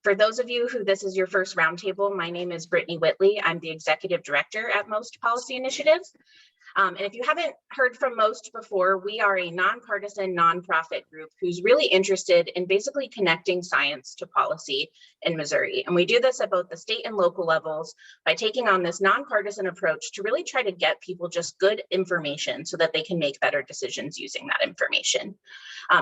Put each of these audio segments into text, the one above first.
For those of you who this is your first roundtable, my name is Brittany Whitley. I'm the Executive Director at Most Policy Initiatives. And if you haven't heard from Most before, we are a nonpartisan nonprofit group who's really interested in basically connecting science to policy in Missouri. And we do this at both the state and local levels by taking on this nonpartisan approach to really try to get people just good information so that they can make better decisions using that information.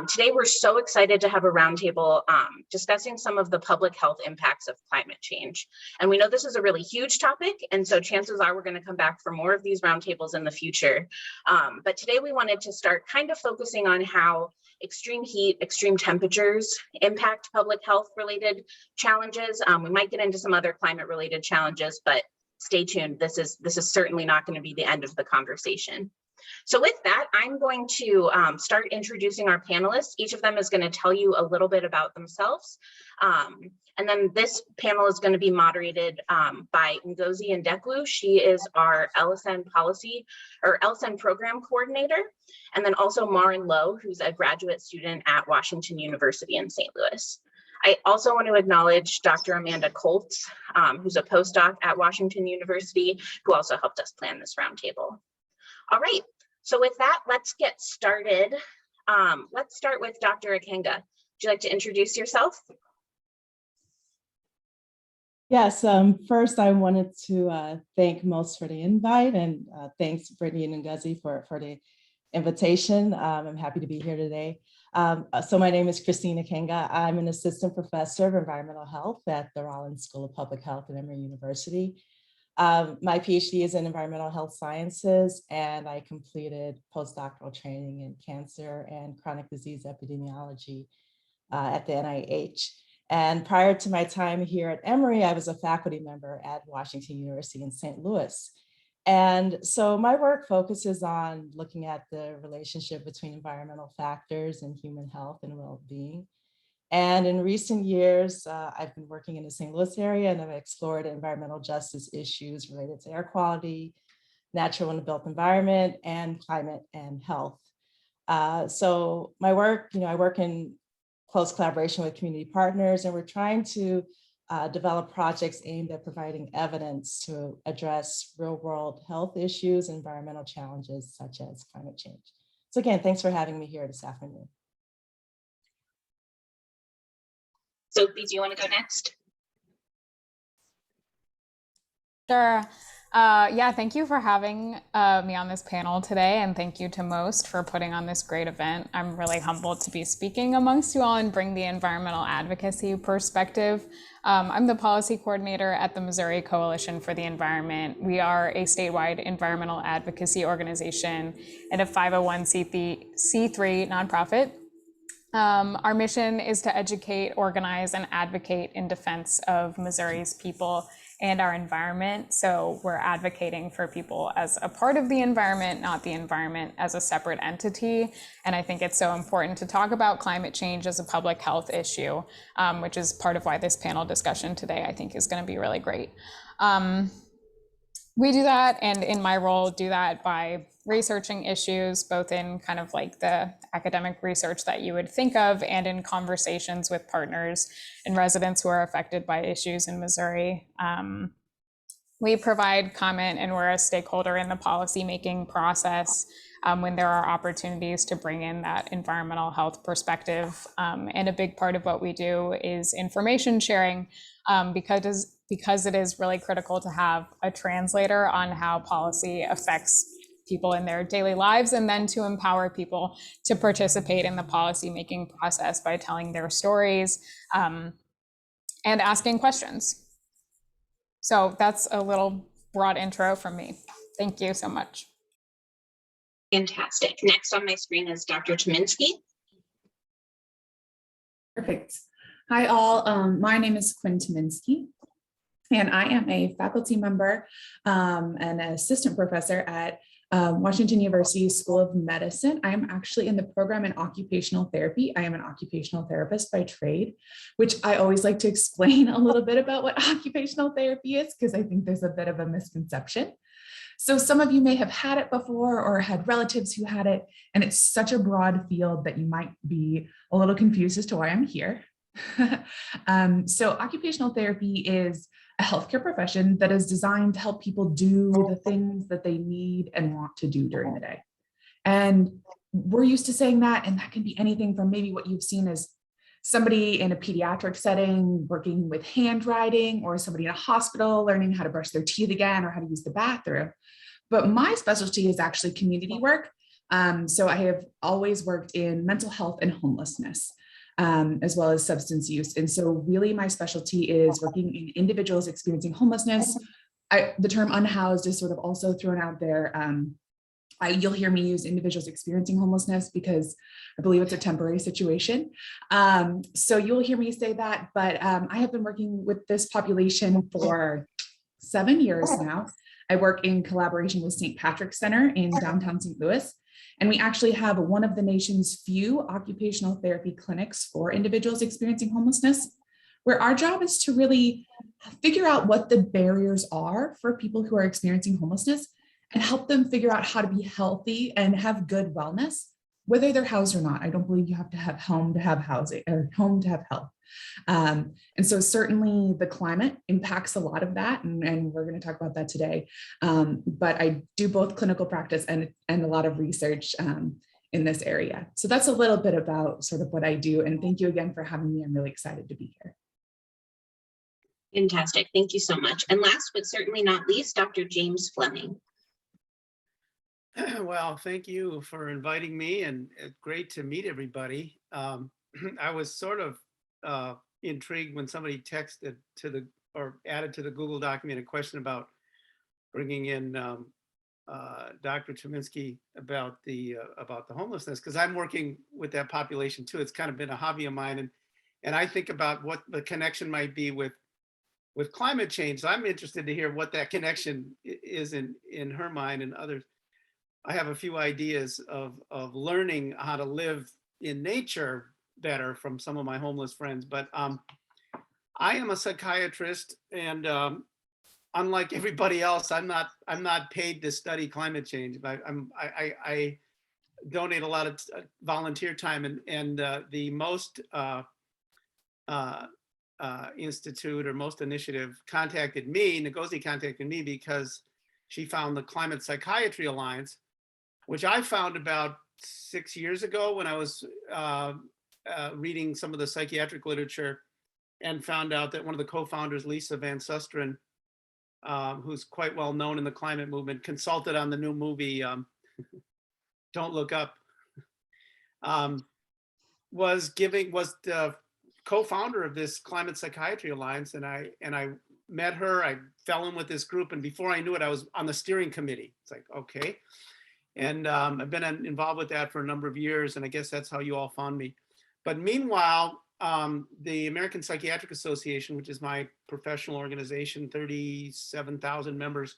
Today, we're so excited to have a roundtable discussing some of the public health impacts of climate change. And we know this is a really huge topic, and so chances are we're going to come back for more of these roundtables in the future. But today we wanted to start kind of focusing on how extreme heat, extreme temperatures impact public health related challenges. We might get into some other climate related challenges, but stay tuned. This is certainly not going to be the end of the conversation. So with that, I'm going to start introducing our panelists. Each of them is going to tell you a little bit about themselves. And then this panel is going to be moderated by Ngozi Ndekwu. She is our LSN policy or LSN program coordinator. And then also Marin Lowe, who's a graduate student at Washington University in St. Louis. I also want to acknowledge Dr. Amanda Koltz, who's a postdoc at Washington University, who also helped us plan this roundtable. All right, so with that, let's get started. Let's start with Dr. Kanga. Would you like to introduce yourself? Yes, first I wanted to thank Most for the invite, and thanks Brittany and Ngozi for the invitation. I'm happy to be here today. So my name is Christina Kanga. I'm an assistant professor of environmental health at the Rollins School of Public Health at Emory University. My PhD is in environmental health sciences, and I completed postdoctoral training in cancer and chronic disease epidemiology at the NIH. And prior to my time here at Emory, I was a faculty member at Washington University in St. Louis. And so my work focuses on looking at the relationship between environmental factors and human health and well-being. And in recent years, I've been working in the St. Louis area, and I've explored environmental justice issues related to air quality, natural and built environment, and climate and health. So my work, I work in close collaboration with community partners, and we're trying to develop projects aimed at providing evidence to address real-world health issues, and environmental challenges such as climate change. So again, thanks for having me here this afternoon. Sophie, do you want to go next? Sure. Yeah, thank you for having me on this panel today, and thank you to Most for putting on this great event. I'm really humbled to be speaking amongst you all and bring the environmental advocacy perspective. I'm the policy coordinator at the Missouri Coalition for the Environment. We are a statewide environmental advocacy organization and a 501c3 nonprofit. Our mission is to educate, organize, and advocate in defense of Missouri's people and our environment. So we're advocating for people as a part of the environment, not the environment as a separate entity. And I think it's so important to talk about climate change as a public health issue, which is part of why this panel discussion today, I think, is going to be really great. We do that, and in my role, do that by researching issues, both in kind of like the academic research that you would think of, and in conversations with partners and residents who are affected by issues in Missouri. We provide comment, and we're a stakeholder in the policymaking process when there are opportunities to bring in that environmental health perspective. And a big part of what we do is information sharing, because it is really critical to have a translator on how policy affects people in their daily lives, and then to empower people to participate in the policymaking process by telling their stories and asking questions. So that's a little broad intro from me. Thank you so much. Fantastic. Next on my screen is Dr. Truminski. Perfect. Hi all, my name is Quinn Taminsky, and I am a faculty member and an assistant professor at Washington University School of Medicine. I am actually in the program in occupational therapy. I am an occupational therapist by trade, which I always like to explain a little bit about what occupational therapy is, because I think there's a bit of a misconception. So some of you may have had it before or had relatives who had it, and it's such a broad field that you might be a little confused as to why I'm here. So occupational therapy is a healthcare profession that is designed to help people do the things that they need and want to do during the day. And we're used to saying that, and that can be anything from maybe what you've seen as somebody in a pediatric setting working with handwriting, or somebody in a hospital learning how to brush their teeth again or how to use the bathroom. But my specialty is actually community work. So I have always worked in mental health and homelessness, as well as substance use. And so really my specialty is working in individuals experiencing homelessness. The term unhoused is sort of also thrown out there. You'll hear me use individuals experiencing homelessness because I believe it's a temporary situation. So you'll hear me say that, but I have been working with this population for 7 years now. I work in collaboration with St. Patrick's Center in downtown St. Louis. And we actually have one of the nation's few occupational therapy clinics for individuals experiencing homelessness, where our job is to really figure out what the barriers are for people who are experiencing homelessness and help them figure out how to be healthy and have good wellness, whether they're housed or not. I don't believe you have to have home to have housing or home to have health. And so certainly the climate impacts a lot of that, and we're going to talk about that today. But I do both clinical practice and a lot of research in this area. So that's a little bit about sort of what I do. And thank you again for having me. I'm really excited to be here. Fantastic. Thank you so much. And last but certainly not least, Dr. James Fleming. Well, thank you for inviting me, and it's great to meet everybody. I was sort of intrigued when somebody texted or added to the Google document a question about bringing in Dr. Truminski about the homelessness, because I'm working with that population too. It's kind of been a hobby of mine, and I think about what the connection might be with climate change. So I'm interested to hear what that connection is in her mind and others. I have a few ideas of learning how to live in nature better from some of my homeless friends, but I am a psychiatrist, and unlike everybody else, I'm not paid to study climate change. I donate a lot of volunteer time, and the most institute or most initiative contacted me. Ngozi contacted me because she found the Climate Psychiatry Alliance, which I found about 6 years ago when I was reading some of the psychiatric literature, and found out that one of the co-founders, Lisa Van Susteren, who's quite well known in the climate movement, consulted on the new movie Don't Look Up, was the co-founder of this Climate Psychiatry Alliance, and I met her. I fell in with this group, and before I knew it, I was on the steering committee. It's like, okay. And I've been involved with that for a number of years, and I guess that's how you all found me. But meanwhile, the American Psychiatric Association, which is my professional organization, 37,000 members,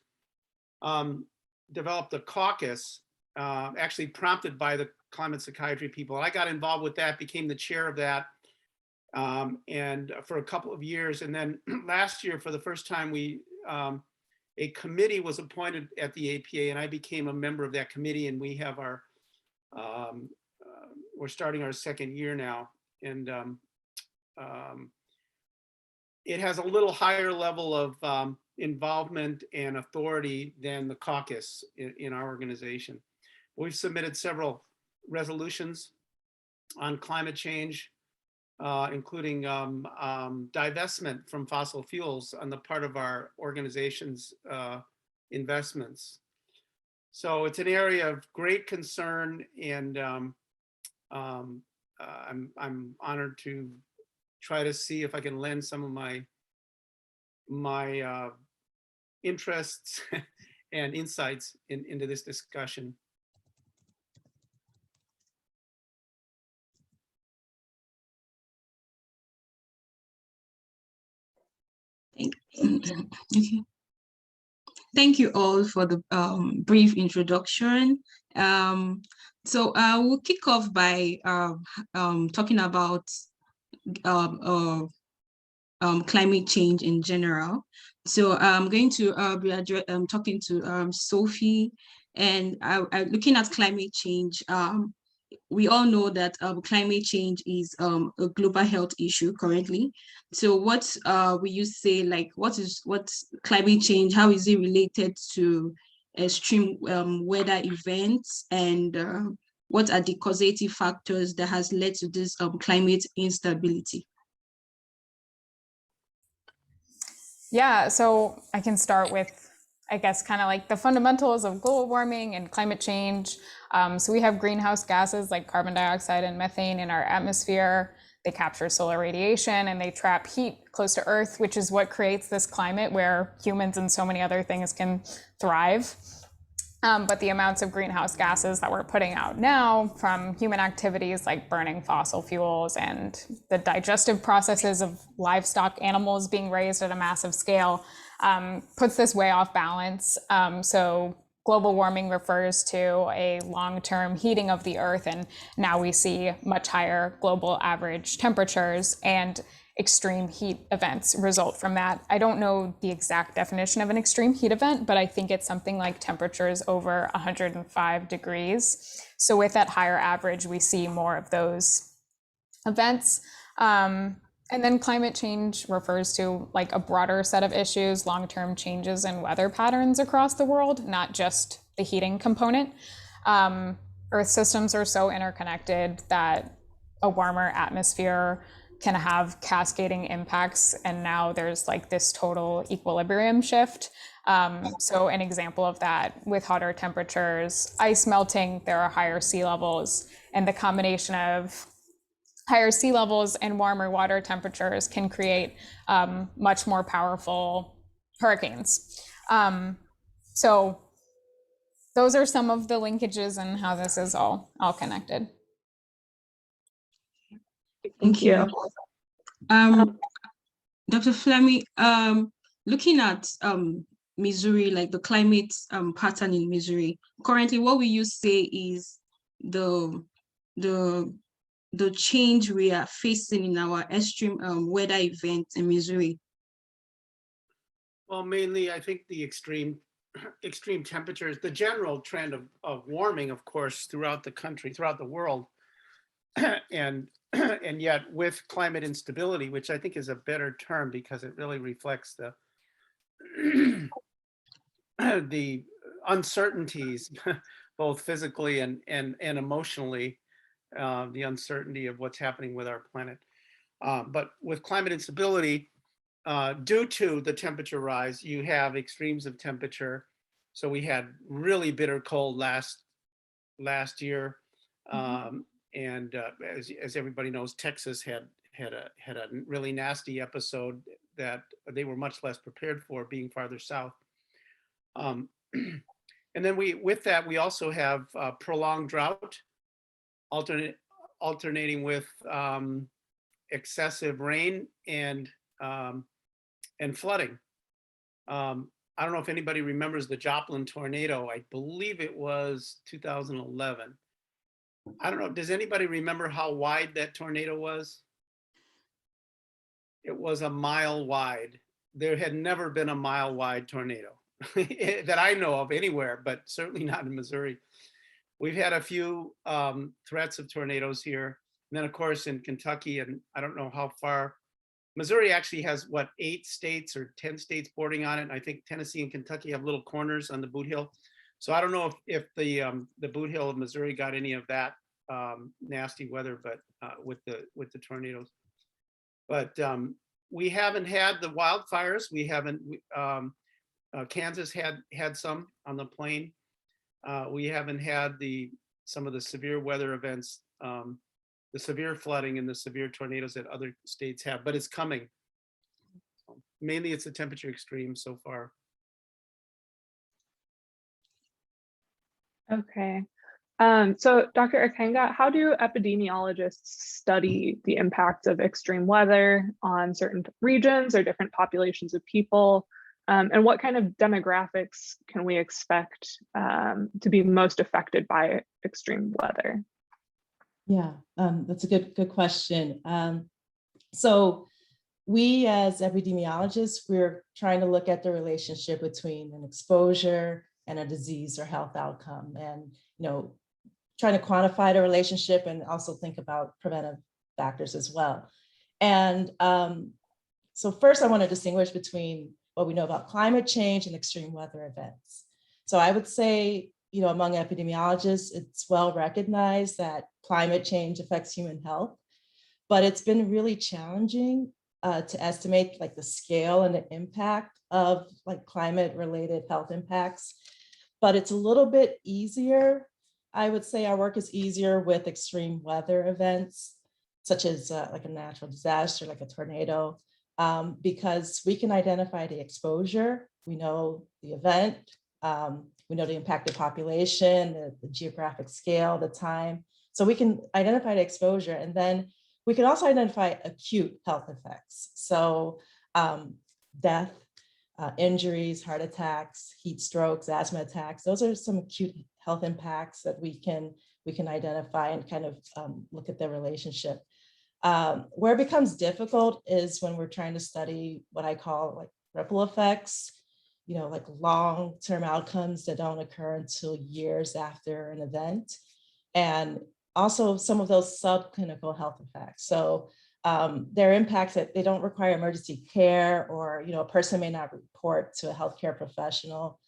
developed a caucus, actually prompted by the climate psychiatry people. I got involved with that, became the chair of that, and for a couple of years. And then last year, for the first time, a committee was appointed at the APA, and I became a member of that committee, and we have we're starting our second year now. And it has a little higher level of involvement and authority than the caucus in our organization. We've submitted several resolutions on climate change, including divestment from fossil fuels on the part of our organization's investments. So it's an area of great concern, and I'm honored to try to see if I can lend some of my interests and insights into this discussion. Okay. Thank you all for the brief introduction. So we'll kick off by talking about climate change in general. So I'm going to be talking to Sophie, and looking at climate change we all know that climate change is a global health issue currently. So what will you say, like, what's climate change? How is it related to extreme weather events, and what are the causative factors that has led to this climate instability? Yeah, so I can start with, I guess, kind of like the fundamentals of global warming and climate change. So we have greenhouse gases like carbon dioxide and methane in our atmosphere. They capture solar radiation and they trap heat close to Earth, which is what creates this climate where humans and so many other things can thrive. But the amounts of greenhouse gases that we're putting out now from human activities like burning fossil fuels and the digestive processes of livestock animals being raised at a massive scale puts this way off balance. So global warming refers to a long-term heating of the Earth, and now we see much higher global average temperatures, and extreme heat events result from that. I don't know the exact definition of an extreme heat event, but I think it's something like temperatures over 105 degrees. So with that higher average, we see more of those events. And then climate change refers to like a broader set of issues, long-term changes in weather patterns across the world, not just the heating component. Earth systems are so interconnected that a warmer atmosphere can have cascading impacts, and now there's like this total equilibrium shift. So an example of that, with hotter temperatures, ice melting, there are higher sea levels, and the combination of higher sea levels and warmer water temperatures can create much more powerful hurricanes. So those are some of the linkages and how this is all connected. Thank you. Dr. Fleming, looking at Missouri, like the climate pattern in Missouri, currently, what will you say is the change we are facing in our extreme weather events in Missouri? Well, mainly, I think the extreme temperatures, the general trend of warming, of course, throughout the country, throughout the world, and yet with climate instability, which I think is a better term because it really reflects the the uncertainties, both physically and emotionally, the uncertainty of what's happening with our planet. But with climate instability, due to the temperature rise, you have extremes of temperature. So we had really bitter cold last year. And as everybody knows, Texas had a really nasty episode that they were much less prepared for, being farther south. And then with that, we also have prolonged drought, alternating with excessive rain and flooding. I don't know if anybody remembers the Joplin tornado. I believe it was 2011. I don't know, does anybody remember how wide that tornado was? It was a mile wide. There had never been a mile wide tornado that I know of anywhere, but certainly not in Missouri. We've had a few threats of tornadoes here. And then of course in Kentucky, and I don't know how far, Missouri actually has what, 8 states or 10 states bordering on it. And I think Tennessee and Kentucky have little corners on the Boot Hill. So I don't know if the Boot Hill of Missouri got any of that nasty weather, but with the tornadoes. But we haven't had the wildfires. We haven't. Kansas had some on the plain. We haven't had some of the severe weather events, the severe flooding and the severe tornadoes that other states have. But it's coming. Mainly, it's the temperature extreme so far. Okay. So Dr. Kanga, how do epidemiologists study the impacts of extreme weather on certain regions or different populations of people? And what kind of demographics can we expect to be most affected by extreme weather? Yeah, that's a good question. So we as epidemiologists, we're trying to look at the relationship between an exposure and a disease or health outcome. And, trying to quantify the relationship and also think about preventive factors as well. And so first I want to distinguish between what we know about climate change and extreme weather events. So I would say, among epidemiologists, it's well recognized that climate change affects human health, but it's been really challenging to estimate like the scale and the impact of like climate related health impacts. But it's a little bit easier. I would say our work is easier with extreme weather events, such as like a natural disaster, like a tornado, because we can identify the exposure. We know the event, we know the impacted population, the geographic scale, the time. So we can identify the exposure, and then we can also identify acute health effects. So death, injuries, heart attacks, heat strokes, asthma attacks. Those are some acute health impacts that we can identify and kind of look at the relationship. Where it becomes difficult is when we're trying to study what I call like ripple effects, like long-term outcomes that don't occur until years after an event. And also some of those subclinical health effects. So there are impacts that they don't require emergency care, or a person may not report to a healthcare professional.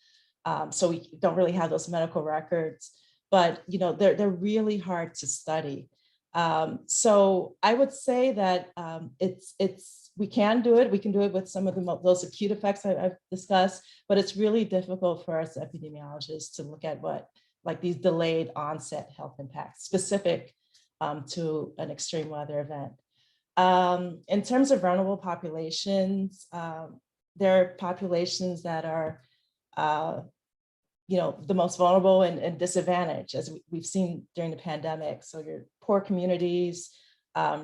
So we don't really have those medical records, but they're really hard to study. So I would say that we can do it. We can do it with some of those acute effects I've discussed, but it's really difficult for us epidemiologists to look at what like these delayed onset health impacts specific to an extreme weather event. In terms of vulnerable populations, there are populations that are the most vulnerable and disadvantaged, as we've seen during the pandemic. So your poor communities,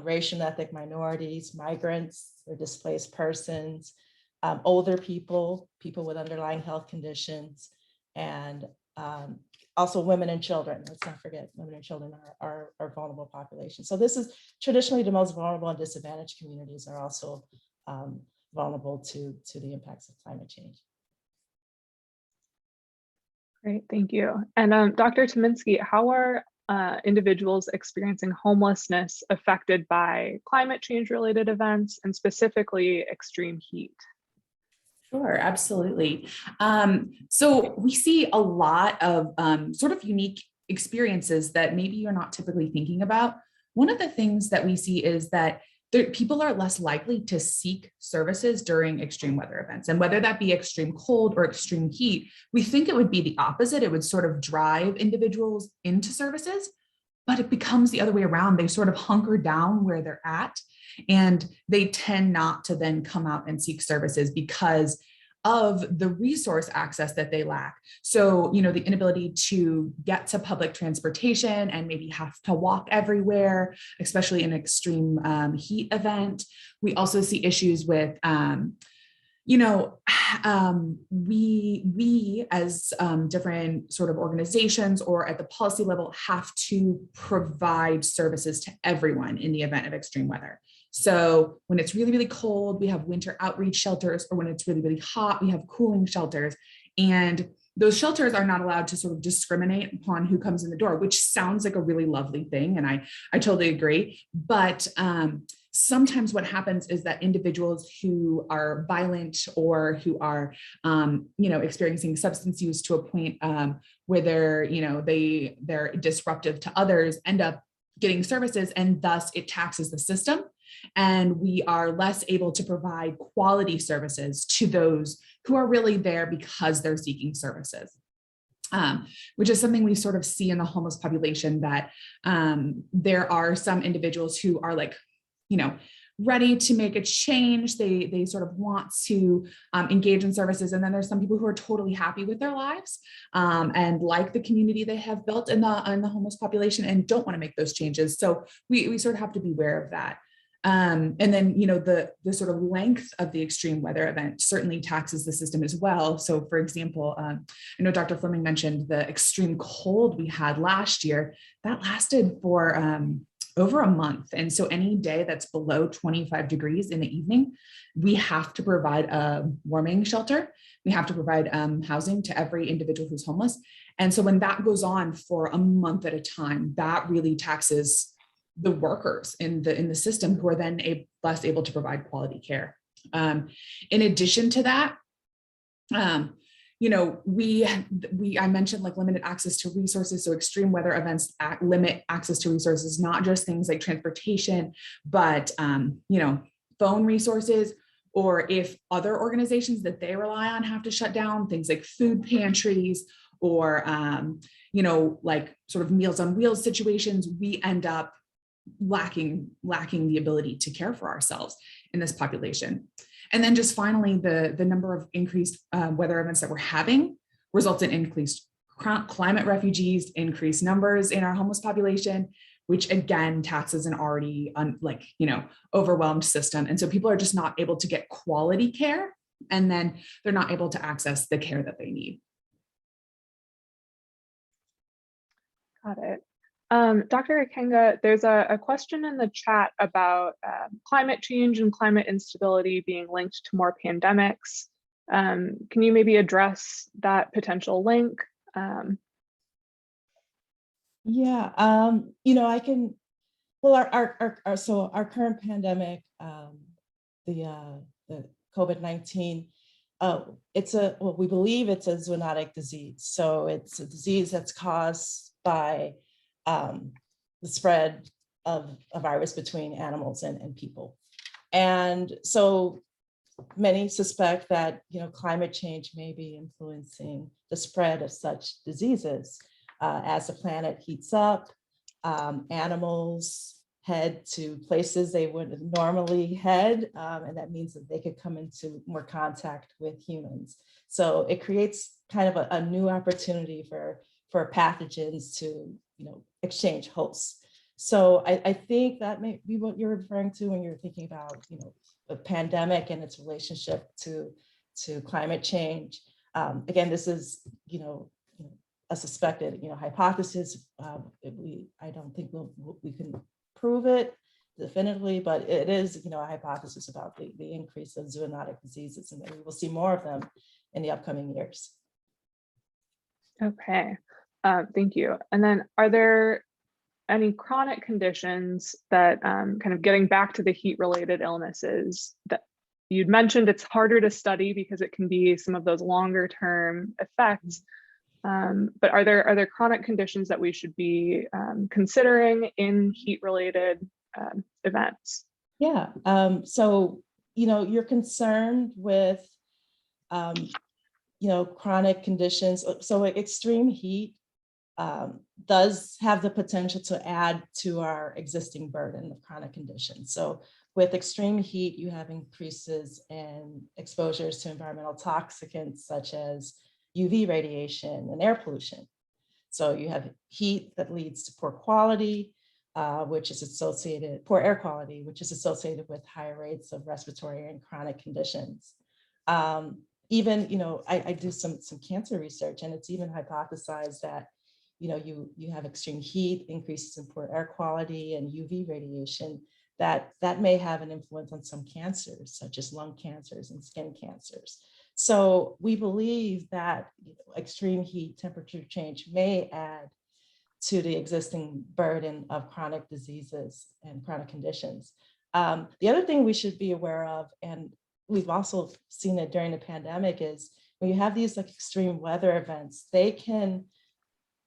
racial and ethnic minorities, migrants or displaced persons, older people with underlying health conditions, and also women and children. Let's not forget, women and children are vulnerable populations. So this is traditionally the most vulnerable, and disadvantaged communities are also vulnerable to the impacts of climate change. Great, thank you. And Dr. Taminsky, how are individuals experiencing homelessness affected by climate change related events, and specifically extreme heat? Sure, absolutely. So we see a lot of sort of unique experiences that maybe you're not typically thinking about. One of the things that we see is that people are less likely to seek services during extreme weather events. And whether that be extreme cold or extreme heat, we think it would be the opposite. It would sort of drive individuals into services, but it becomes the other way around. They sort of hunker down where they're at, and they tend not to then come out and seek services because of the resource access that they lack. So, the inability to get to public transportation and maybe have to walk everywhere, especially in an extreme heat event. We also see issues with, we as different sort of organizations or at the policy level have to provide services to everyone in the event of extreme weather. So when it's really, really cold, we have winter outreach shelters, or when it's really, really hot, we have cooling shelters. And those shelters are not allowed to sort of discriminate upon who comes in the door, which sounds like a really lovely thing. And I totally agree. But sometimes what happens is that individuals who are violent or who are, experiencing substance use to a point where they're disruptive to others end up getting services, and thus it taxes the system. And we are less able to provide quality services to those who are really there because they're seeking services, which is something we sort of see in the homeless population, that there are some individuals who are like, ready to make a change. They sort of want to engage in services. And then there's some people who are totally happy with their lives and like the community they have built in the homeless population and don't want to make those changes. So we sort of have to be aware of that. And then, the sort of length of the extreme weather event certainly taxes the system as well. So for example, I know Dr. Fleming mentioned the extreme cold we had last year. That lasted for over a month. And so any day that's below 25 degrees in the evening, we have to provide a warming shelter. We have to provide housing to every individual who's homeless. And so when that goes on for a month at a time, that really taxes the workers in the system, who are then less able to provide quality care. In addition to that, you know, I mentioned like limited access to resources. So extreme weather events limit access to resources, not just things like transportation, but you know, phone resources, or if other organizations that they rely on have to shut down, things like food pantries, or you know, like sort of Meals on Wheels situations, we end up lacking the ability to care for ourselves in this population. And then just finally, the number of increased weather events that we're having results in increased climate refugees, increased numbers in our homeless population, which again taxes an already overwhelmed system. And so people are just not able to get quality care, and then they're not able to access the care that they need. Got it. Dr. Kanga, there's a question in the chat about climate change and climate instability being linked to more pandemics. Can you maybe address that potential link? Yeah, you know, I can. Well, our current pandemic, the COVID-19, we believe it's a zoonotic disease. So it's a disease that's caused by the spread of a virus between animals and people. And so many suspect that, you know, climate change may be influencing the spread of such diseases. As the planet heats up, animals head to places they wouldn't normally head, and that means that they could come into more contact with humans. So it creates kind of a new opportunity for pathogens to, you know, exchange hosts. So I think that may be what you're referring to when you're thinking about, you know, the pandemic and its relationship to climate change. Again, this is, you know, a suspected, you know, hypothesis. I don't think we can prove it definitively, but it is, you know, a hypothesis about the increase of zoonotic diseases, and that we will see more of them in the upcoming years. Okay, thank you. And then are there any chronic conditions that, kind of getting back to the heat-related illnesses that you'd mentioned, it's harder to study because it can be some of those longer-term effects. But are there chronic conditions that we should be considering in heat-related events? Yeah, so, you know, you're concerned with, you know, chronic conditions. So extreme heat does have the potential to add to our existing burden of chronic conditions. So with extreme heat, you have increases in exposures to environmental toxicants such as UV radiation and air pollution. So you have heat that leads to poor quality, which is associated, poor air quality, which is associated with higher rates of respiratory and chronic conditions. Even, you know, I do some cancer research, and it's even hypothesized that, you know, you have extreme heat, increases in poor air quality and UV radiation, that may have an influence on some cancers, such as lung cancers and skin cancers. So we believe that, you know, extreme heat, temperature change may add to the existing burden of chronic diseases and chronic conditions. The other thing we should be aware of, and we've also seen it during the pandemic, is when you have these like extreme weather events, they can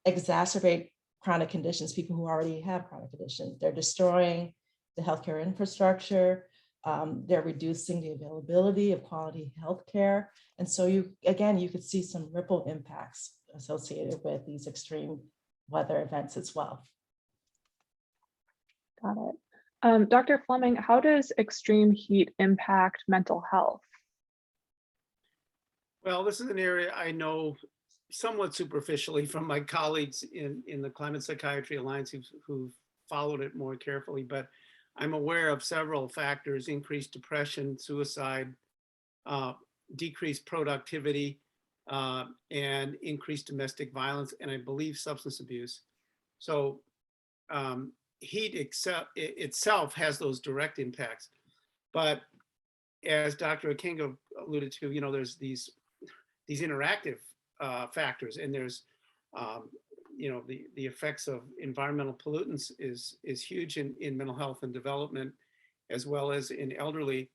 exacerbate chronic conditions, people who already have chronic conditions. They're destroying the healthcare infrastructure. They're reducing the availability of quality healthcare. And so you could see some ripple impacts associated with these extreme weather events as well. Got it. Dr. Fleming, how does extreme heat impact mental health? Well, this is an area I know somewhat superficially from my colleagues in the Climate Psychiatry Alliance who've followed it more carefully, but I'm aware of several factors: increased depression, suicide, decreased productivity, and increased domestic violence, and I believe substance abuse. So heat itself has those direct impacts. But as Dr. Kanga alluded to, you know, there's these interactive factors, and there's, you know, the effects of environmental pollutants is huge in mental health and development, as well as in elderly.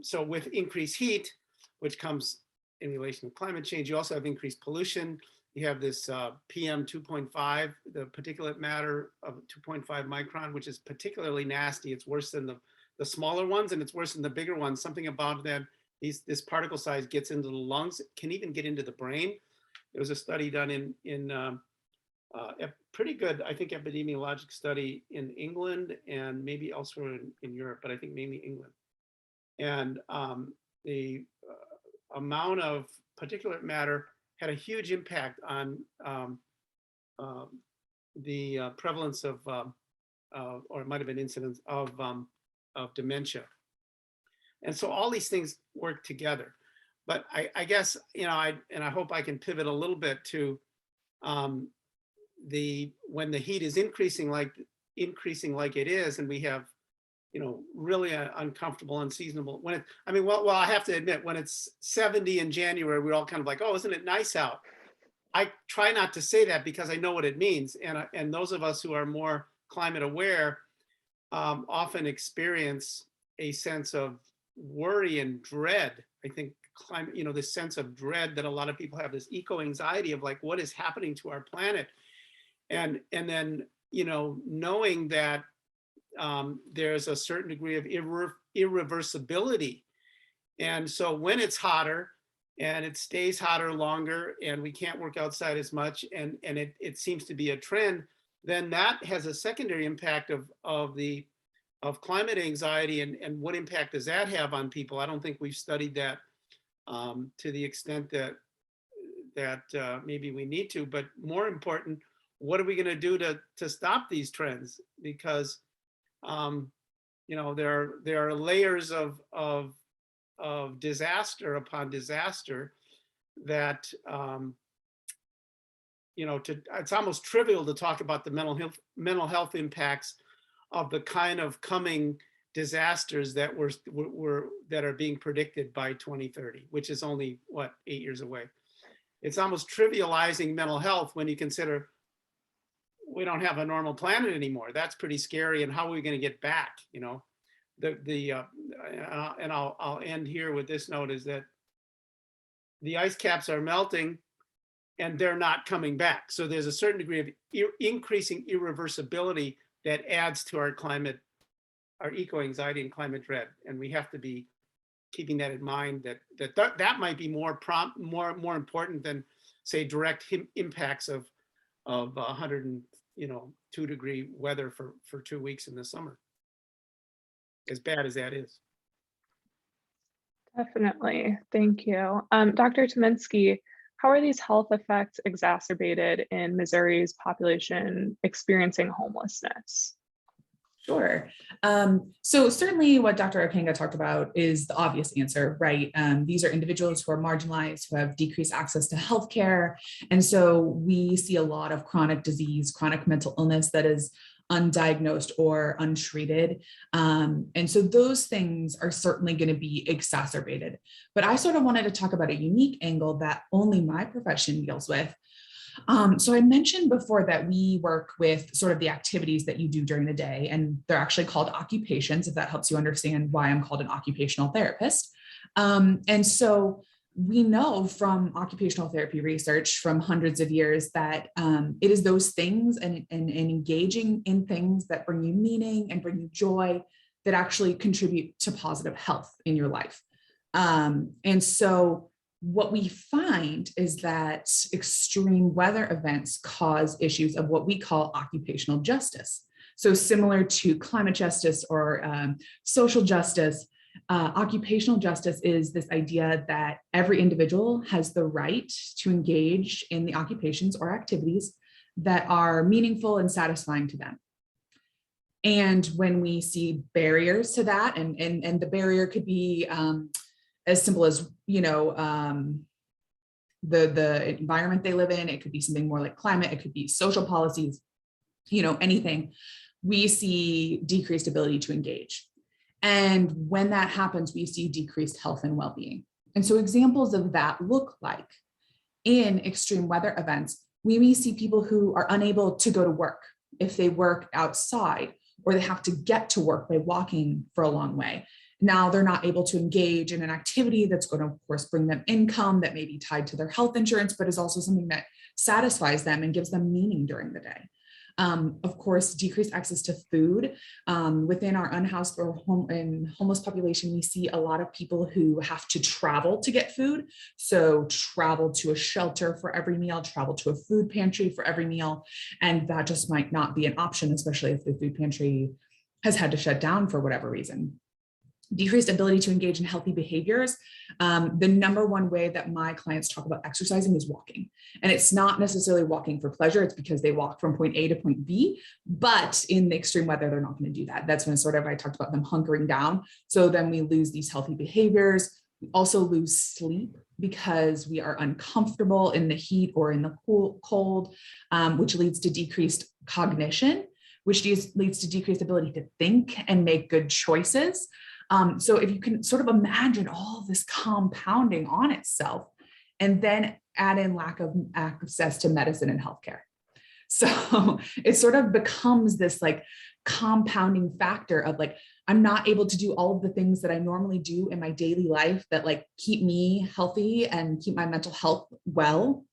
So with increased heat, which comes in relation to climate change, you also have increased pollution. You have this PM 2.5, the particulate matter of 2.5 micron, which is particularly nasty. It's worse than the smaller ones, and it's worse than the bigger ones. Something about them, this particle size gets into the lungs, can even get into the brain. There was a study done in a pretty good, I think, epidemiologic study in England and maybe elsewhere in Europe, but I think mainly England. And the amount of particulate matter had a huge impact on the prevalence of, or it might have been incidence of dementia. And so all these things work together. But I guess, you know, I hope I can pivot a little bit to when the heat is increasing like it is, and we have, you know, really uncomfortable, unseasonable, when it, I mean, well, I have to admit, when it's 70 in January, we're all kind of like, oh, isn't it nice out? I try not to say that because I know what it means. And those of us who are more climate aware often experience a sense of worry and dread. I think climate, you know, this sense of dread that a lot of people have, this eco-anxiety of like, what is happening to our planet? And then, you know, knowing that there's a certain degree of irreversibility. And so when it's hotter and it stays hotter longer and we can't work outside as much, and it seems to be a trend, then that has a secondary impact of climate anxiety, and what impact does that have on people? I don't think we've studied that to the extent that maybe we need to, but more important, what are we going to do to stop these trends? Because you know, there are layers of disaster upon disaster that you know, it's almost trivial to talk about the mental health impacts of the kind of coming disasters that that are being predicted by 2030, which is only what, 8 years away. It's almost trivializing mental health when you consider we don't have a normal planet anymore. That's pretty scary. And how are we going to get back? You know, and I'll end here with this note, is that the ice caps are melting and they're not coming back. So there's a certain degree of increasing irreversibility that adds to our climate, our eco-anxiety and climate dread. And we have to be keeping that in mind, that might be more important than, say, direct impacts of 102-degree weather for 2 weeks in the summer, as bad as that is. Definitely. Thank you. Dr. Taminsky, how are these health effects exacerbated in Missouri's population experiencing homelessness? Sure. So certainly what Dr. Kanga talked about is the obvious answer, right? These are individuals who are marginalized, who have decreased access to healthcare. And so we see a lot of chronic disease, chronic mental illness that is undiagnosed or untreated. And so those things are certainly going to be exacerbated. But I sort of wanted to talk about a unique angle that only my profession deals with. So I mentioned before that we work with sort of the activities that you do during the day, and they're actually called occupations, if that helps you understand why I'm called an occupational therapist. And so we know from occupational therapy research from hundreds of years that it is those things and engaging in things that bring you meaning and bring you joy that actually contribute to positive health in your life. And so what we find is that extreme weather events cause issues of what we call occupational justice. So similar to climate justice or social justice, occupational justice is this idea that every individual has the right to engage in the occupations or activities that are meaningful and satisfying to them. And when we see barriers to that, and the barrier could be as simple as, you know, the environment they live in. It could be something more like climate. It could be social policies. anything, we see decreased ability to engage. And when that happens, we see decreased health and well-being. And so examples of that look like in extreme weather events, we may see people who are unable to go to work if they work outside, or they have to get to work by walking for a long way. Now they're not able to engage in an activity that's going to, of course, bring them income that may be tied to their health insurance, but is also something that satisfies them and gives them meaning during the day. Of course, decreased access to food. Within our unhoused or homeless population, we see a lot of people who have to travel to get food. So travel to a shelter for every meal, travel to a food pantry for every meal. And that just might not be an option, especially if the food pantry has had to shut down for whatever reason. Decreased ability to engage in healthy behaviors. The number one way that my clients talk about exercising is walking. And it's not necessarily walking for pleasure. It's because they walk from point A to point B, but in the extreme weather, they're not going to do that. That's when I talked about them hunkering down. So then we lose these healthy behaviors. We also lose sleep because we are uncomfortable in the heat or in the cold, which leads to decreased cognition, which leads to decreased ability to think and make good choices. So if you can sort of imagine all this compounding on itself, and then add in lack of access to medicine and healthcare. So it sort of becomes this like compounding factor of like, I'm not able to do all of the things that I normally do in my daily life that like keep me healthy and keep my mental health well.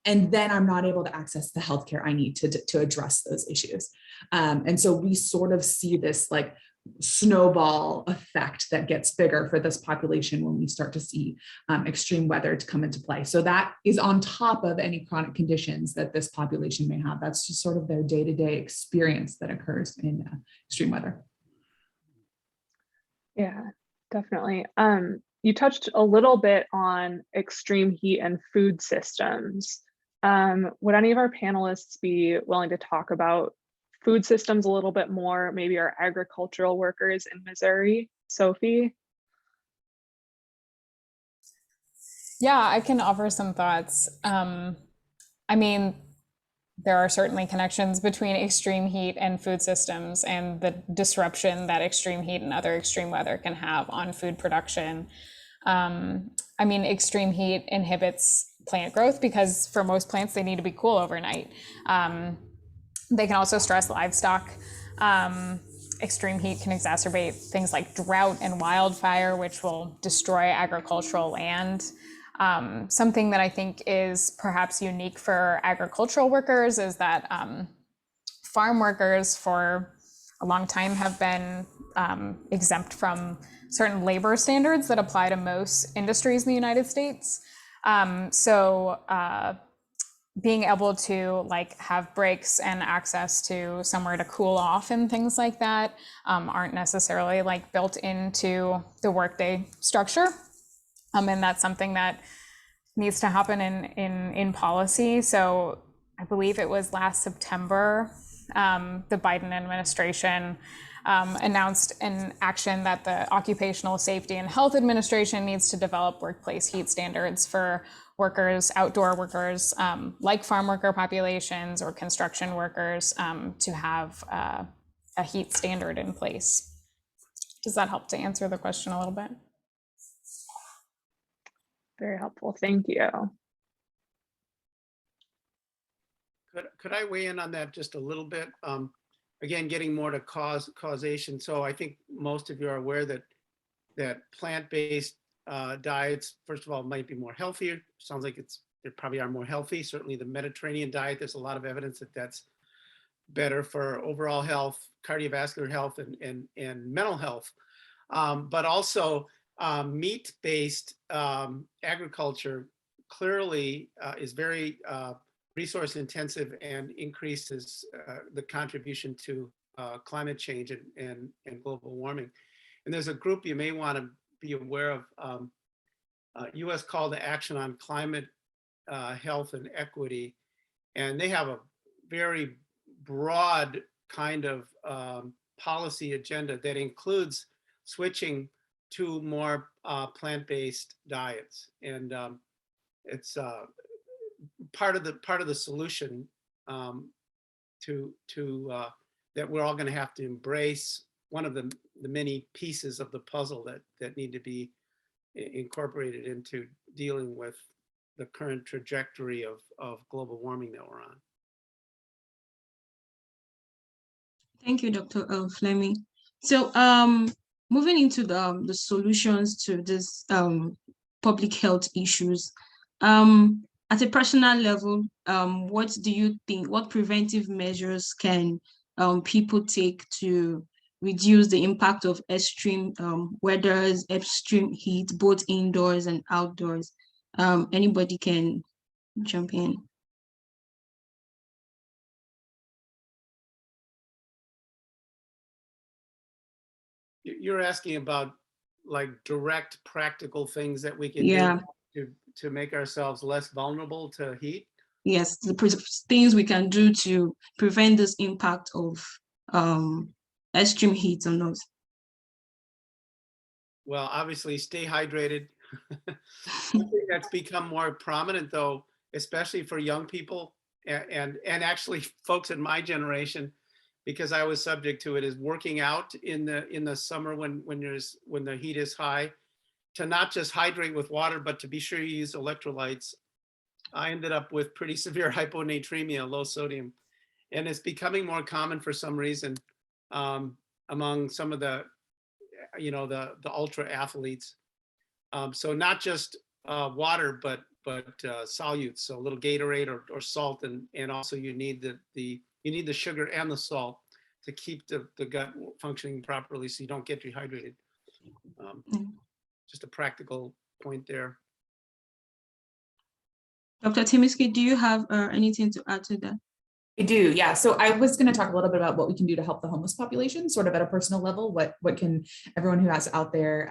And then I'm not able to access the healthcare I need to address those issues. And so we sort of see this like snowball effect that gets bigger for this population when we start to see extreme weather to come into play. So that is on top of any chronic conditions that this population may have. That's just sort of their day-to-day experience that occurs in extreme weather. Yeah, definitely. You touched a little bit on extreme heat and food systems. Would any of our panelists be willing to talk about food systems a little bit more, maybe our agricultural workers in Missouri? Sophie? Yeah, I can offer some thoughts. I mean, there are certainly connections between extreme heat and food systems and the disruption that extreme heat and other extreme weather can have on food production. I mean, extreme heat inhibits plant growth because for most plants, they need to be cool overnight. They can also stress livestock. Extreme heat can exacerbate things like drought and wildfire, which will destroy agricultural land. Something that I think is perhaps unique for agricultural workers is that farm workers for a long time have been exempt from certain labor standards that apply to most industries in the United States. Being able to like have breaks and access to somewhere to cool off and things like that aren't necessarily like built into the workday structure. And that's something that needs to happen in policy. So I believe it was last September, the Biden administration announced an action that the Occupational Safety and Health Administration needs to develop workplace heat standards for workers, outdoor workers, like farm worker populations or construction workers, to have a heat standard in place. Does that help to answer the question a little bit? Very helpful, thank you. Could I weigh in on that just a little bit? Again, getting more to causation. So I think most of you are aware that plant-based diets, first of all, might be more healthier. Sounds like they probably are more healthy. Certainly the Mediterranean diet, there's a lot of evidence that that's better for overall health, cardiovascular health, and mental health. But also meat-based agriculture clearly is very resource intensive and increases the contribution to climate change and global warming. And there's a group you may want to be aware of, U.S. Call to Action on Climate, Health and Equity. And they have a very broad kind of policy agenda that includes switching to more plant-based diets. And it's part of the solution that we're all going to have to embrace one of the many pieces of the puzzle that need to be incorporated into dealing with the current trajectory of global warming that we're on. Thank you, Dr. Fleming. So moving into the solutions to this public health issues, at a personal level, what do you think, what preventive measures can people take to reduce the impact of extreme weather, extreme heat, both indoors and outdoors? Anybody can jump in. You're asking about like direct practical things that we can do to make ourselves less vulnerable to heat? Yes, the things we can do to prevent this impact of extreme heat on us. Well, obviously stay hydrated. I think that's become more prominent though, especially for young people and actually folks in my generation, because I was subject to it, is working out in the summer when the heat is high, to not just hydrate with water, but to be sure you use electrolytes. I ended up with pretty severe hyponatremia, low sodium, and it's becoming more common for some reason among some of the ultra athletes. So not just water, but solutes, so a little Gatorade or salt, and also you need the sugar and the salt to keep the gut functioning properly so you don't get dehydrated. Just a practical point there. Dr. Taminsky, do you have anything to add to that? I do, yeah. So I was going to talk a little bit about what we can do to help the homeless population, sort of at a personal level, what can everyone who has out there,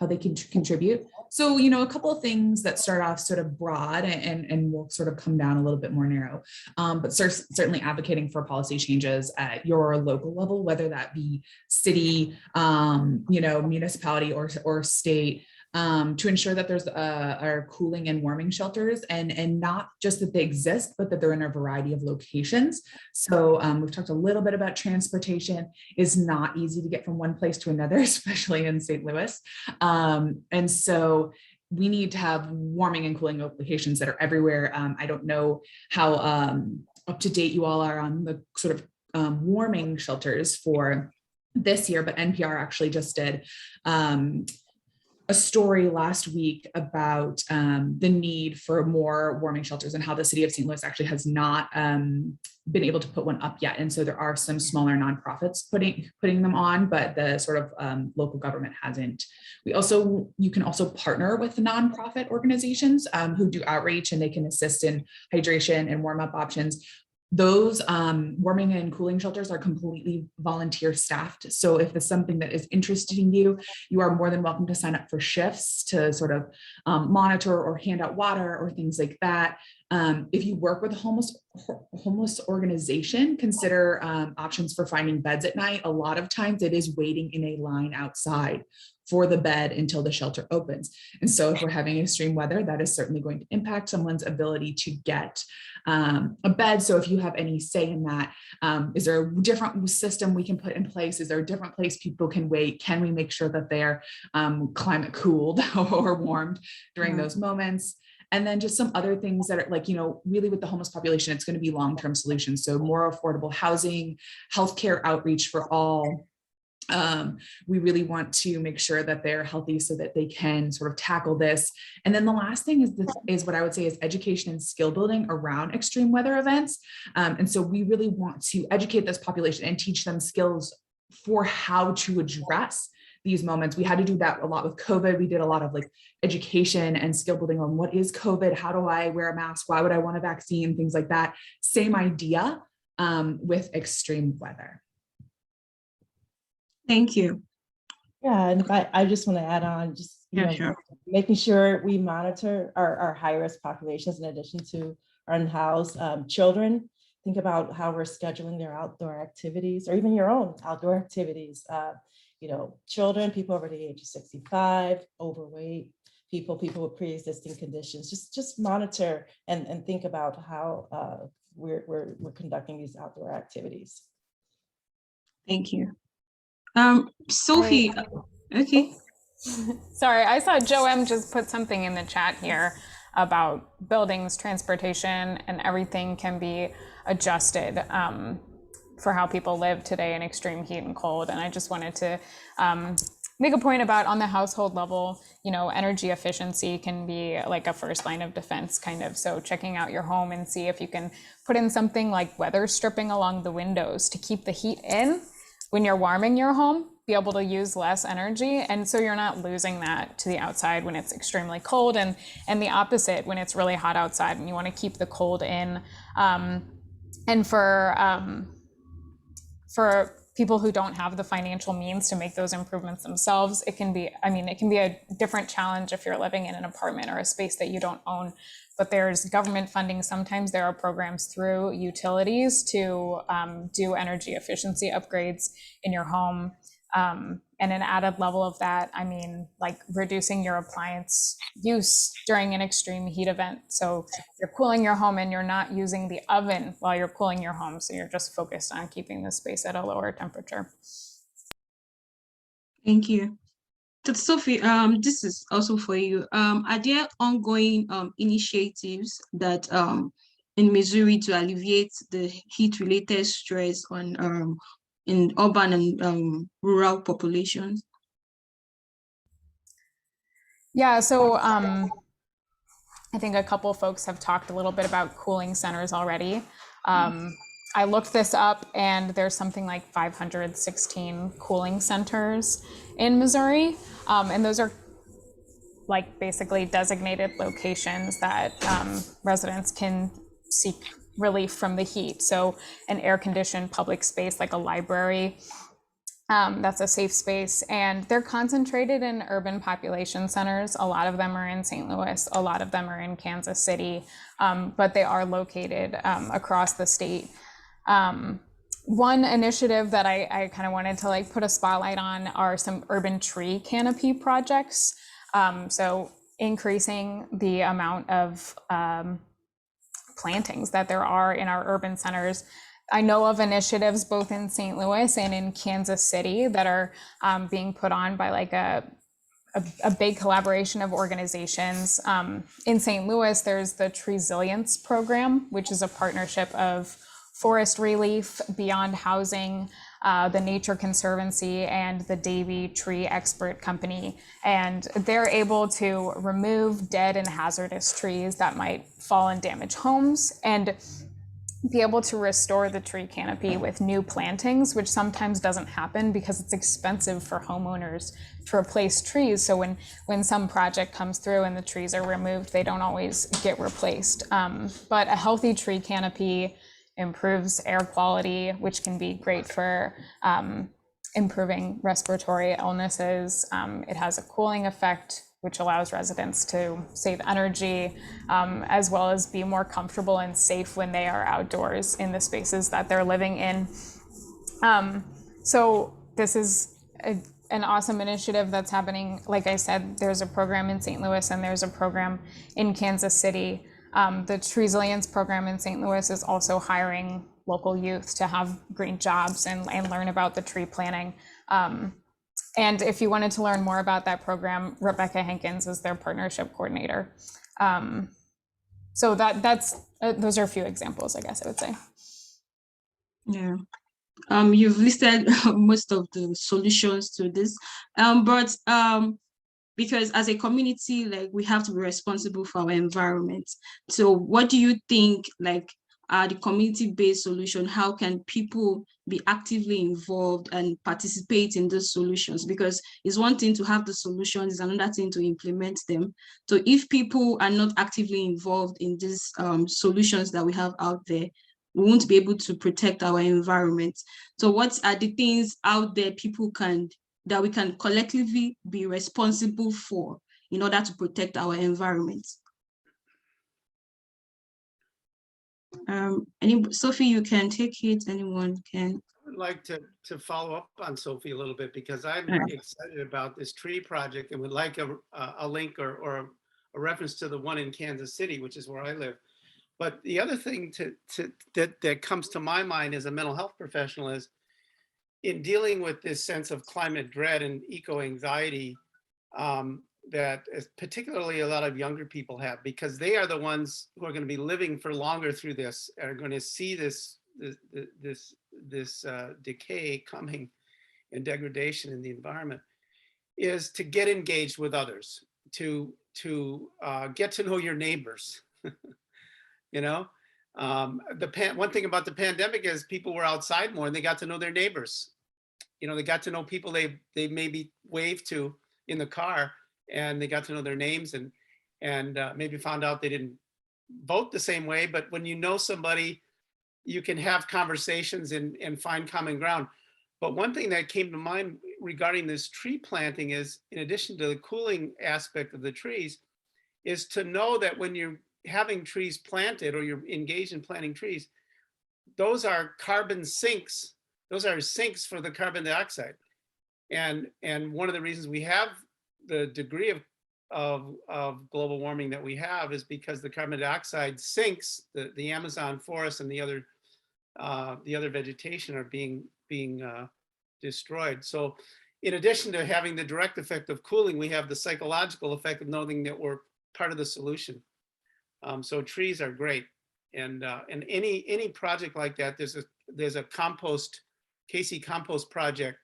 how they can contribute. So, a couple of things that start off sort of broad and will sort of come down a little bit more narrow, but certainly advocating for policy changes at your local level, whether that be city, municipality or state, to ensure that there's our cooling and warming shelters, and not just that they exist, but that they're in a variety of locations. So we've talked a little bit about transportation is not easy to get from one place to another, especially in St. Louis. And so we need to have warming and cooling locations that are everywhere. I don't know how up to date you all are on the sort of warming shelters for this year, but NPR actually just did a story last week about the need for more warming shelters and how the city of St. Louis actually has not been able to put one up yet. And so there are some smaller nonprofits putting them on, but the sort of local government hasn't. You can also partner with the nonprofit organizations who do outreach, and they can assist in hydration and warm up options. Those warming and cooling shelters are completely volunteer staffed. So if it's something that is interesting you, you are more than welcome to sign up for shifts to sort of monitor or hand out water or things like that. If you work with a homeless organization, consider options for finding beds at night. A lot of times it is waiting in a line outside for the bed until the shelter opens. And so if we're having extreme weather, that is certainly going to impact someone's ability to get a bed. So if you have any say in that, is there a different system we can put in place? Is there a different place people can wait? Can we make sure that they're climate cooled or warmed during those moments? And then just some other things that are really with the homeless population, it's going to be long-term solutions. So more affordable housing, healthcare outreach for all. We really want to make sure that they're healthy so that they can sort of tackle this. And then the last thing is what I would say is education and skill building around extreme weather events. And so we really want to educate this population and teach them skills for how to address these moments. We had to do that a lot with COVID. We did a lot of education and skill building on what is COVID, how do I wear a mask, why would I want a vaccine, things like that. Same idea with extreme weather. Thank you. Yeah, and I just want to add on, Sure. making sure we monitor our high-risk populations in addition to our unhoused children. Think about how we're scheduling their outdoor activities, or even your own outdoor activities. Children, people over the age of 65, overweight, people with pre-existing conditions. Just monitor and think about how we're conducting these outdoor activities. Thank you. Sophie, okay. Sorry, I saw Joem just put something in the chat here about buildings, transportation, and everything can be adjusted for how people live today in extreme heat and cold. And I just wanted to make a point about on the household level, you know, energy efficiency can be like a first line of defense kind of. So checking out your home and see if you can put in something like weather stripping along the windows to keep the heat in when you're warming your home, be able to use less energy. And so you're not losing that to the outside when it's extremely cold, and the opposite when it's really hot outside and you want to keep the cold in. And for people who don't have the financial means to make those improvements themselves, it can be, I mean, it can be a different challenge if you're living in an apartment or a space that you don't own, but there's government funding. Sometimes there are programs through utilities to do energy efficiency upgrades in your home. And an added level of that, I mean, like reducing your appliance use during an extreme heat event. So you're cooling your home and you're not using the oven while you're cooling your home. So you're just focused on keeping the space at a lower temperature. Thank you. So Sophie, this is also for you. Are there ongoing initiatives that in Missouri to alleviate the heat-related stress on in urban and rural populations? Yeah, so I think a couple folks have talked a little bit about cooling centers already. I looked this up and there's something like 516 cooling centers in Missouri. And those are like basically designated locations that residents can seek relief from the heat. So an air-conditioned public space like a library, that's a safe space, and they're concentrated in urban population centers. A lot of them are in St. Louis, a lot of them are in Kansas City, but they are located across the state. One initiative that I kind of wanted to like put a spotlight on are some urban tree canopy projects. So increasing the amount of plantings that there are in our urban centers. I know of initiatives both in St. Louis and in Kansas City that are being put on by like a big collaboration of organizations. In St. Louis, there's the Treesilience program, which is a partnership of Forest Relief, Beyond Housing, the Nature Conservancy, and the Davy Tree Expert Company. And they're able to remove dead and hazardous trees that might fall and damage homes and be able to restore the tree canopy with new plantings, which sometimes doesn't happen because it's expensive for homeowners to replace trees. So when some project comes through and the trees are removed, they don't always get replaced. But a healthy tree canopy improves air quality, which can be great for improving respiratory illnesses. It has a cooling effect, which allows residents to save energy, as well as be more comfortable and safe when they are outdoors in the spaces that they're living in. So this is an awesome initiative that's happening. Like I said, there's a program in St. Louis and there's a program in Kansas City. The Treesilience program in St. Louis is also hiring local youth to have green jobs and learn about the tree planting. And if you wanted to learn more about that program, Rebecca Hankins is their partnership coordinator. So that's those are a few examples, I guess I would say. Yeah. You've listed most of the solutions to this, but because as a community, like we have to be responsible for our environment. So what do you think, like, the community-based solution? How can people be actively involved and participate in those solutions? Because it's one thing to have the solutions, it's another thing to implement them. So if people are not actively involved in these solutions that we have out there, we won't be able to protect our environment. So what are the things out there that we can collectively be responsible for in order to protect our environment? Sophie, you can take it, anyone can. would like to follow up on Sophie a little bit because I'm All right. excited about this tree project and would like a link or a reference to the one in Kansas City, which is where I live. But the other thing that comes to my mind as a mental health professional is in dealing with this sense of climate dread and eco-anxiety that particularly a lot of younger people have, because they are the ones who are going to be living for longer through this, are going to see this decay coming and degradation in the environment, is to get engaged with others, to get to know your neighbors. You know, one thing about the pandemic is people were outside more and they got to know their neighbors. You know, they got to know people they maybe waved to in the car, and they got to know their names and maybe found out they didn't vote the same way. But when you know somebody, you can have conversations and find common ground. But one thing that came to mind regarding this tree planting is, in addition to the cooling aspect of the trees, is to know that when you're having trees planted or you're engaged in planting trees, those are carbon sinks. Those are sinks for the carbon dioxide. And one of the reasons we have the degree of global warming that we have is because the carbon dioxide sinks, the Amazon forest and the other vegetation are being destroyed. So in addition to having the direct effect of cooling, we have the psychological effect of knowing that we're part of the solution. So trees are great. And any project like that, there's a compost, Casey compost project.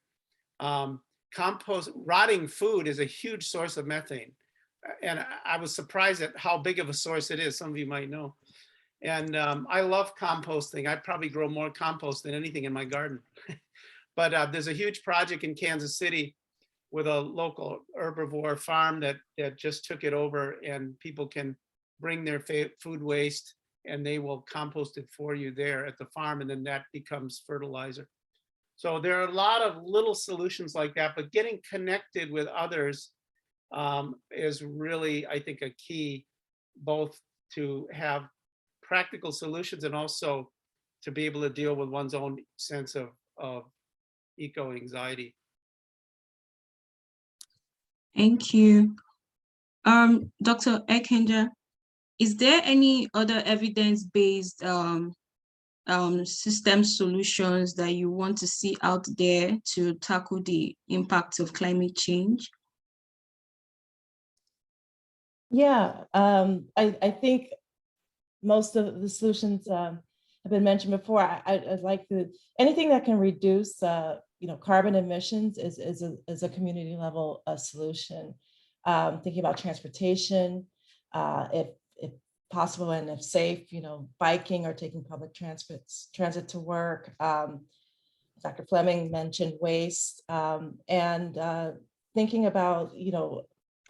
Rotting food is a huge source of methane. And I was surprised at how big of a source it is. Some of you might know. And I love composting. I probably grow more compost than anything in my garden. But there's a huge project in Kansas City with a local herbivore farm that just took it over, and people can bring their food waste and they will compost it for you there at the farm, and then that becomes fertilizer. So there are a lot of little solutions like that, but getting connected with others is really, I think, a key, both to have practical solutions and also to be able to deal with one's own sense of eco-anxiety. Thank you. Dr. Ekenger, is there any other evidence-based system solutions that you want to see out there to tackle the impact of climate change? Yeah, I think most of the solutions have been mentioned before. I'd like anything that can reduce carbon emissions is a community level solution. Thinking about transportation, if possible and if safe, biking or taking public transit to work. Dr. Fleming mentioned waste, and thinking about,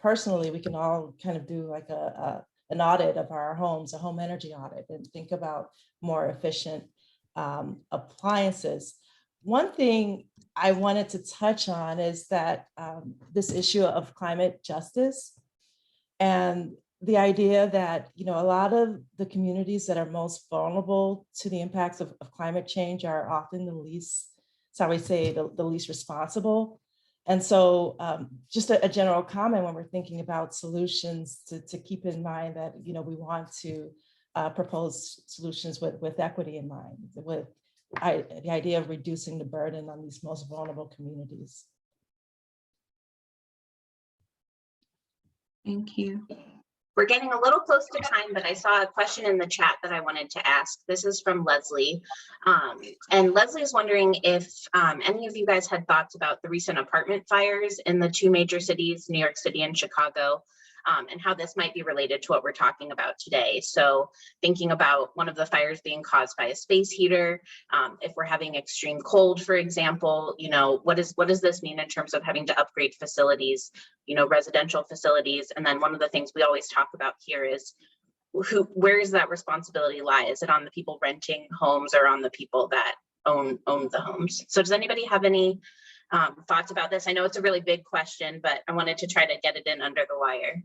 personally, we can all kind of do like an audit of our homes, a home energy audit, and think about more efficient appliances. One thing I wanted to touch on is that this issue of climate justice and the idea that, a lot of the communities that are most vulnerable to the impacts of climate change are often the least, so we say, the least responsible. And so just a general comment when we're thinking about solutions to keep in mind that, we want to propose solutions with equity in mind, with the idea of reducing the burden on these most vulnerable communities. Thank you. We're getting a little close to time, but I saw a question in the chat that I wanted to ask. This is from Leslie. And Leslie is wondering if any of you guys had thoughts about the recent apartment fires in the two major cities, New York City and Chicago, and how this might be related to what we're talking about today. So thinking about one of the fires being caused by a space heater, if we're having extreme cold, for example, what does this mean in terms of having to upgrade facilities, residential facilities? And then one of the things we always talk about here is where does that responsibility lie? Is it on the people renting homes or on the people that own the homes? So does anybody have any thoughts about this? I know it's a really big question, but I wanted to try to get it in under the wire.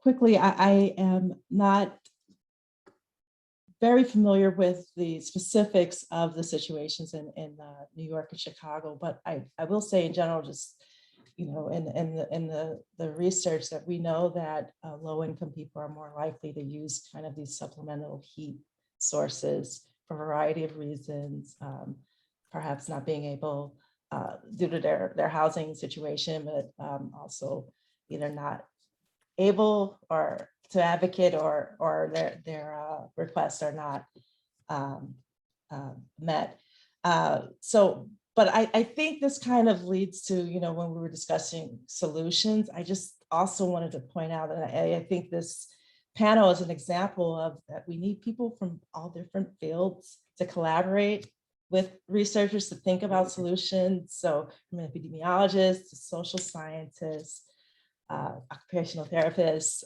quickly, I am not very familiar with the specifics of the situations in New York and Chicago, but I will say in general, just, you know, in the research that we know that low-income people are more likely to use kind of these supplemental heat sources for a variety of reasons, perhaps not being able, due to their housing situation, but also either not able or to advocate, or their requests are not met. But I think this kind of leads to, you know, when we were discussing solutions, I just also wanted to point out that I think this panel is an example of that we need people from all different fields to collaborate with researchers to think about solutions. So from epidemiologists to social scientists, occupational therapists,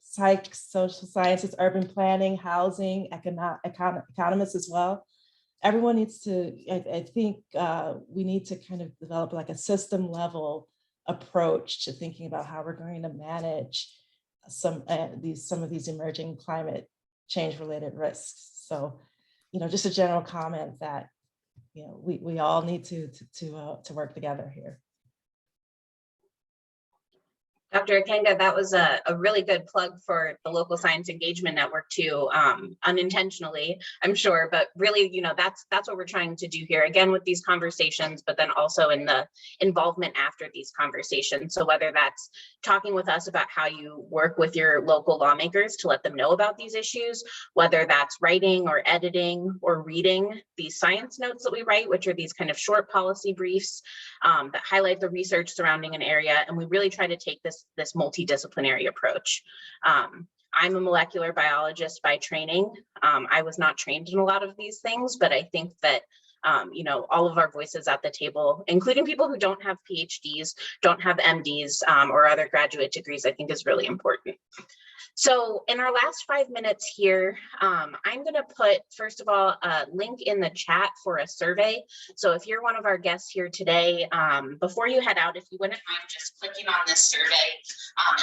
psych, social sciences, urban planning, housing, economists as well. Everyone needs to, I think we need to kind of develop like a system level approach to thinking about how we're going to manage some of these emerging climate change related risks. So, you know, just a general comment that, you know, we all need to work together here. Dr. Kanga, that was a really good plug for the local science engagement network too, unintentionally, I'm sure, but really, you know, that's what we're trying to do here, again, with these conversations, but then also in the involvement after these conversations. So whether that's talking with us about how you work with your local lawmakers to let them know about these issues, whether that's writing or editing or reading these science notes that we write, which are these kind of short policy briefs that highlight the research surrounding an area. And we really try to take this multidisciplinary approach. I'm a molecular biologist by training. I was not trained in a lot of these things, but I think that you know, all of our voices at the table, including people who don't have PhDs, don't have MDs or other graduate degrees, I think is really important. So in our last 5 minutes here, I'm going to put, first of all, a link in the chat for a survey. So if you're one of our guests here today, before you head out, if you wouldn't mind just clicking on this survey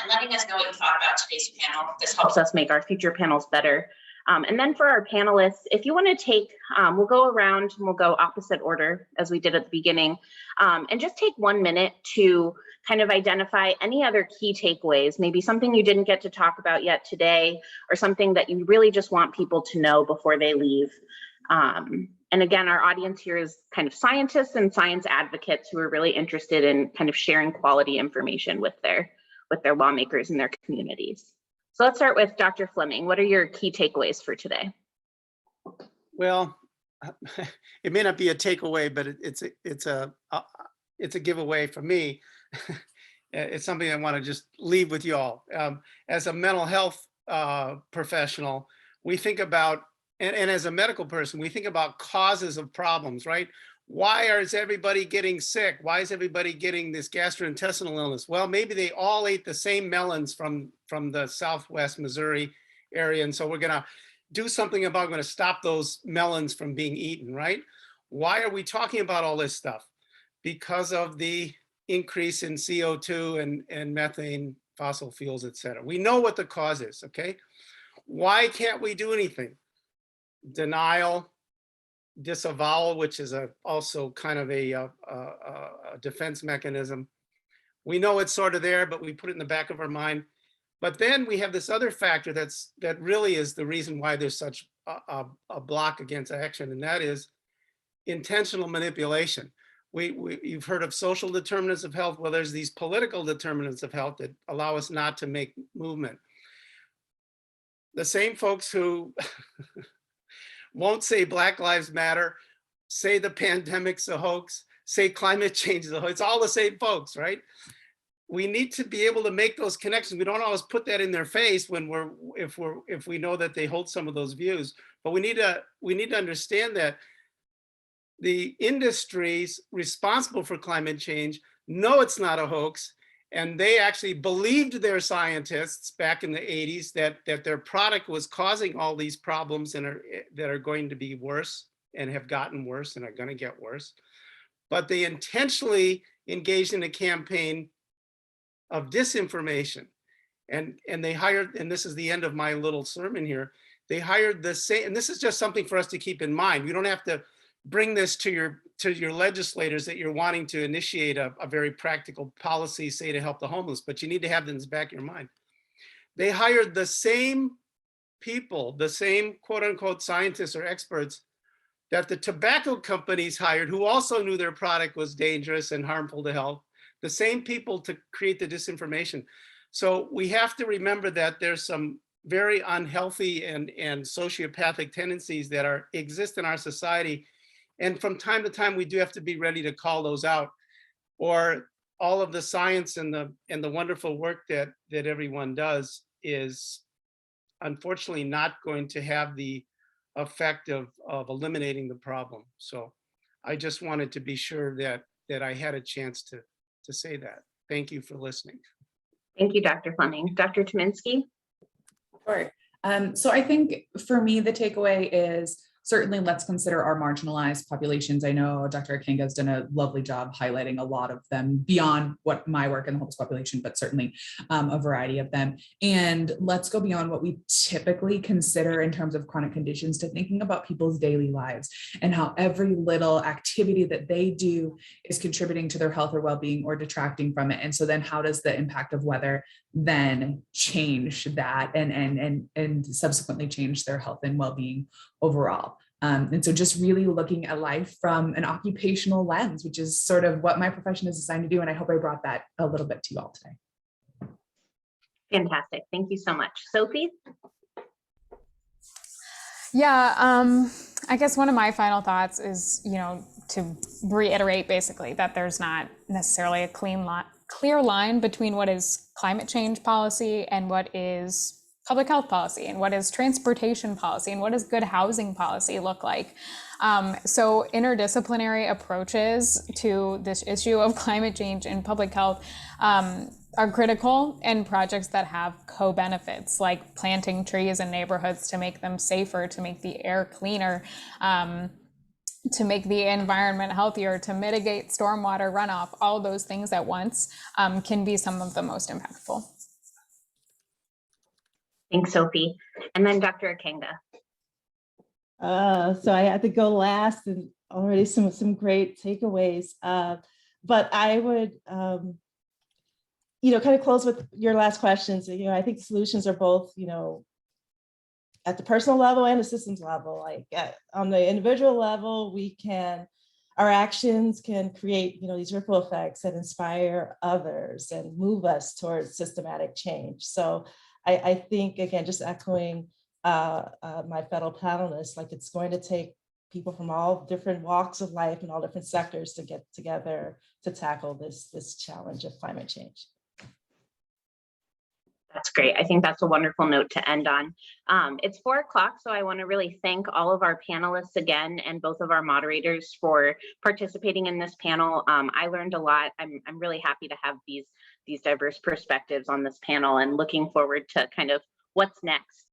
and letting us know what you thought about today's panel. This helps us make our future panels better. And then for our panelists, if you want to take, we'll go around and we'll go opposite order as we did at the beginning, and just take 1 minute to kind of identify any other key takeaways, maybe something you didn't get to talk about yet today, or something that you really just want people to know before they leave. And again, our audience here is kind of scientists and science advocates who are really interested in kind of sharing quality information with their lawmakers and their communities. So let's start with Dr. Fleming. What are your key takeaways for today? Well, it may not be a takeaway, but it's a giveaway for me. It's something I want to just leave with you all. As a mental health professional, we think about, and as a medical person, we think about causes of problems, right? Why is everybody getting sick? Why is everybody getting this gastrointestinal illness? Well, maybe they all ate the same melons from the Southwest Missouri area. And so we're going to do something about, we're going to stop those melons from being eaten, right? Why are we talking about all this stuff? Because of the increase in CO2 and methane, fossil fuels, et cetera. We know what the cause is, okay? Why can't we do anything? Denial, disavowal, which is also kind of a defense mechanism. We know it's sort of there, but we put it in the back of our mind. But then we have this other factor that really is the reason why there's such a block against action, and that is intentional manipulation. You've heard of social determinants of health. Well, there's these political determinants of health that allow us not to make movement. The same folks who won't say Black Lives Matter, say the pandemic's a hoax, say climate change is a hoax. It's all the same folks, right? We need to be able to make those connections. We don't always put that in their face when if we know that they hold some of those views. But we need to understand that the industries responsible for climate change know it's not a hoax, and they actually believed their scientists back in the 80s that their product was causing all these problems that are going to be worse and have gotten worse and are going to get worse. But they intentionally engaged in a campaign of disinformation And they hired, and this is the end of my little sermon here, they hired the same, and this is just something for us to keep in mind. You don't have to bring this to your legislators that you're wanting to initiate a very practical policy, say to help the homeless, but you need to have this in the back of your mind. They hired the same people, the same quote unquote scientists or experts that the tobacco companies hired, who also knew their product was dangerous and harmful to health, the same people to create the disinformation. So we have to remember that there's some very unhealthy and sociopathic tendencies that exist in our society. And from time to time, we do have to be ready to call those out, or all of the science and the wonderful work that everyone does is unfortunately not going to have the effect of eliminating the problem. So I just wanted to be sure that I had a chance to say that. Thank you for listening. Thank you, Dr. Fleming. Dr. Taminsky? Sure. So I think for me, the takeaway is certainly let's consider our marginalized populations. I know Dr. Kanga has done a lovely job highlighting a lot of them beyond what my work in the homeless population, but certainly a variety of them. And let's go beyond what we typically consider in terms of chronic conditions to thinking about people's daily lives and how every little activity that they do is contributing to their health or well-being or detracting from it. And so then how does the impact of weather then change that and subsequently change their health and well-being overall. And so just really looking at life from an occupational lens, which is sort of what my profession is designed to do. And I hope I brought that a little bit to you all today. Fantastic. Thank you so much. Sophie? Yeah, I guess one of my final thoughts is, to reiterate basically that there's not necessarily a clear line between what is climate change policy and what is public health policy and what is transportation policy and what does good housing policy look like. So interdisciplinary approaches to this issue of climate change and public health are critical, and projects that have co-benefits like planting trees in neighborhoods to make them safer, to make the air cleaner, to make the environment healthier, to mitigate stormwater runoff, all those things at once can be some of the most impactful. Thanks, Sophie. And then Dr. Kanga. So I had to go last, and already some great takeaways. But I would, kind of close with your last questions. I think solutions are both, at the personal level and the systems level. Like on the individual level, our actions can create, these ripple effects that inspire others and move us towards systematic change. So I think, again, just echoing my fellow panelists, like it's going to take people from all different walks of life and all different sectors to get together to tackle this challenge of climate change. That's great. I think that's a wonderful note to end on. It's 4 o'clock, so I want to really thank all of our panelists again and both of our moderators for participating in this panel. I learned a lot. I'm really happy to have these diverse perspectives on this panel and looking forward to kind of what's next